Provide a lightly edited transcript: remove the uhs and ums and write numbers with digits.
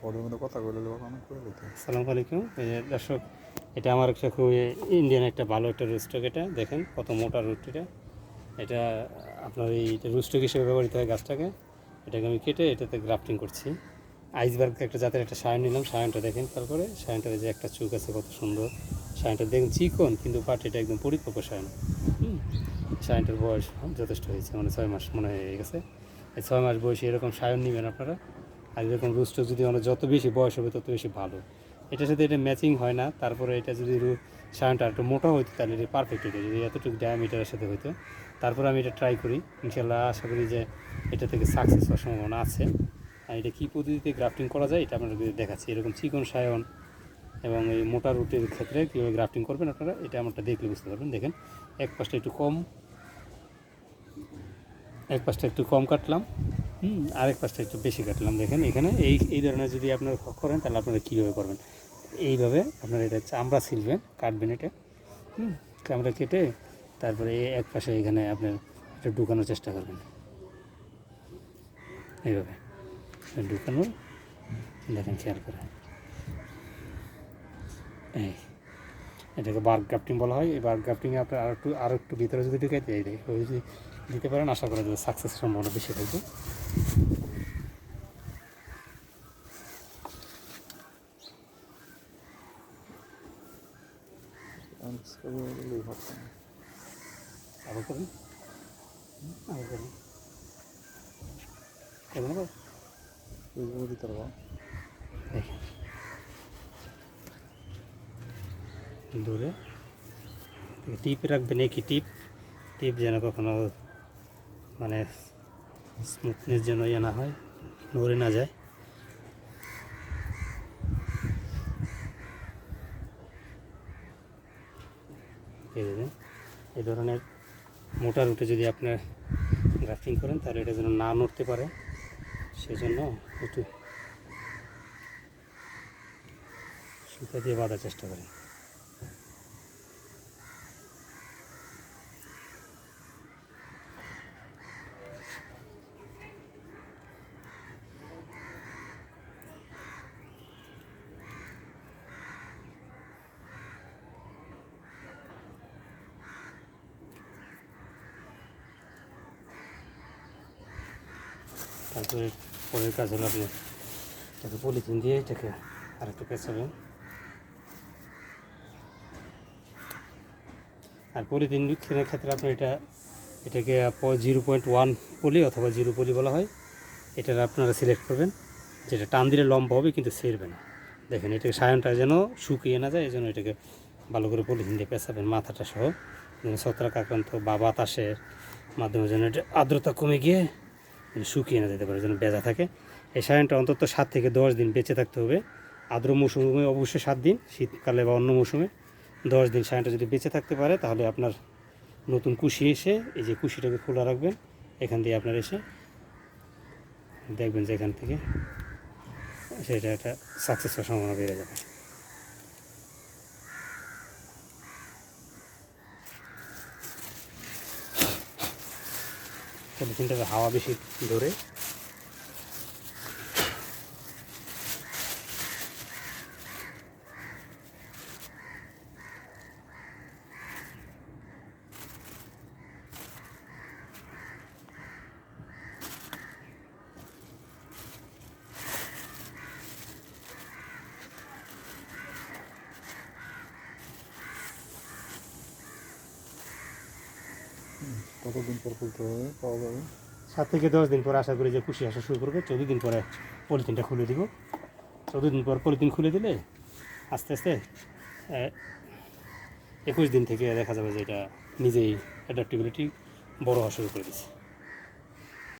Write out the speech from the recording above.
ওদের মধ্যে কথা বলে অনেক করে দিতে। আসসালামু আলাইকুম। এই যে দর্শক, এটা আমার একটা খুব ইন্ডিয়ান একটা ভালো একটা রুস্টক। এটা দেখেন কত মোটা রুট। এটা আপনার এই রুস্টক হিসেবে ব্যবহৃত হয় গাছটাকে। এটাকে আমি কেটে এটাতে গ্রাফটিং করছি। আইসবার্গ একটা জাতের একটা সায়ন নিলাম। সায়নটা দেখেন তারপরে সায়নটার যে একটা চুক আছে কত সুন্দর। সায়নটা দেখুন চিকন, কিন্তু পাটিটা একদম পরিপক্ক সায়ন। সায়নটার বয়স যথেষ্ট হয়েছে, মানে 6 মাস মনে হয়ে গেছে। এই 6 মাস বয়সে এরকম সায়ন নেবেন আপনারা। আর এরকম রুস্টক যদি আমরা যত বেশি বয়স হবে তত বেশি ভালো। এটার সাথে এটা ম্যাচিং হয় না। তারপরে এটা যদি সায়নটা একটু মোটা হইতো তাহলে এটা পারফেক্ট হতো, যদি এতটুকু ডায়ামিটারের সাথে হইতো। তারপরে আমি এটা ট্রাই করি, ইনশাল্লাহ আশা করি যে এটা থেকে সাকসেস হওয়ার সম্ভাবনা আছে। আর এটা কী পদ্ধতিতে গ্রাফটিং করা যায় এটা আপনাদের দেখাচ্ছি। এরকম চিকন সায়ন এবং এই মোটা রুটের ক্ষেত্রে কীভাবে গ্রাফটিং করবেন আপনারা, এটা আমারটা দেখলে বুঝতে পারবেন। দেখেন এক পাশটা একটু কম কাটলাম, আরেক পাশটা একটু বেশি কাটলাম। দেখেন এখানে এই ধরনের যদি আপনারা করেন তাহলে আপনারা কীভাবে করবেন, এইভাবে আপনারা এটা চামড়া ছিলবেন, কাটবেন এটা, চামড়া কেটে তারপরে এক পাশে এখানে আপনার এটা ঢুকানোর চেষ্টা করবেন। এইভাবে ঢুকানোর, দেখেন খেয়াল করে। এই এটাকে বার্ক গ্রাফটিং বলা হয়। এই বার্ক গ্রাফটিংয়ে আপনার আরও একটু ভিতরে যদি ঢুকাই যদি দিতে পারেন, আশা করা যায় সাকসেস সম্ভাবনা বেশি থাকবে। আবার করুন, আবার করুন, দিতে পারবো। দেখেন দূরে টিপ রাখবেন, একই টিপ যেন কখনো মানে স্মুথনেস যেন ইয়ে না হয়, নড়ে না যায়। এই ধরনের মোটা রুটে যদি আপনার গ্রাফটিং করেন তাহলে এটা যেন না নড়তে পারে, সেজন্য একটু সুতা দিয়ে বাঁধার চেষ্টা করেন। তারপরে পরের কাজ হলো আপনি এটাকে পলিথিন দিয়ে এটাকে আরেকটু পেঁচাবেন। আর পলিথিন কেনার ক্ষেত্রে আপনি এটাকে 0.1 পলি অথবা 0 পলি বলা হয়। এটা আপনারা সিলেক্ট করবেন, যেটা টান দিলে লম্বা হবে কিন্তু ছেড়বে না। দেখেন এটাকে সায়নটা যেন শুকিয়ে না যায়, এই জন্য এটাকে ভালো করে পলিথিন দিয়ে পেঁচাবেন মাথাটা সহ, যেন ছত্রাক আক্রান্ত বা বাতাসের মাধ্যমে যেন এটা আর্দ্রতা কমে গিয়ে শুকিয়ে না যেতে পারে, যেন ভেজা থাকে। এই সায়নটা অন্তত 7 থেকে 10 দিন বেঁচে থাকতে হবে। আর্দ্র মৌসুমে অবশ্যই 7 দিন, শীতকালে বা অন্য মৌসুমে 10 দিন সায়নটা যদি বেঁচে থাকতে পারে, তাহলে আপনার নতুন কুশি এসে এই যে কুশিটাকে খোলা রাখবেন, এখান দিয়ে আপনার এসে দেখবেন যে এখান থেকে সেটা একটা সাকসেস হওয়ার সম্ভাবনা বেড়ে যাবে। পলিথিনটাতে হাওয়া বেশি ধরে কতদিন পর খুলতে হবে, পাওয়া যাবে? 7 থেকে 10 দিন পরে আশা করি যে কুশি আসা শুরু করবে। 14 দিন পরে পলিথিনটা খুলে দিব। 14 দিন পর পলিথিন খুলে দিলে আস্তে আস্তে 21 দিন থেকে দেখা যাবে যে এটা নিজেই অ্যাডাপ্টিবিলিটি বড় হওয়া শুরু করে দিচ্ছে।